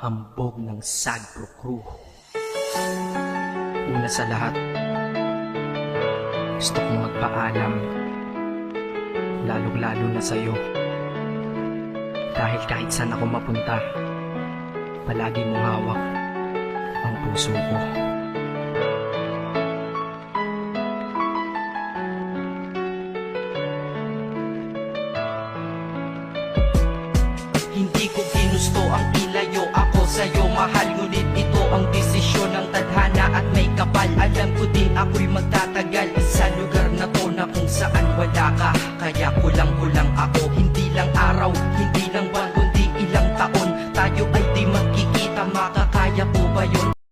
hambog ng Sagpro Crew. Una sa lahat, gusto kong magpaalam, lalong-lalo na sa'yo. Dahil kahit saan ako mapunta, palagi mong hawak ang puso ko. Hindi ko ginusto ang ilayo ako sa'yo, mahal, ngunit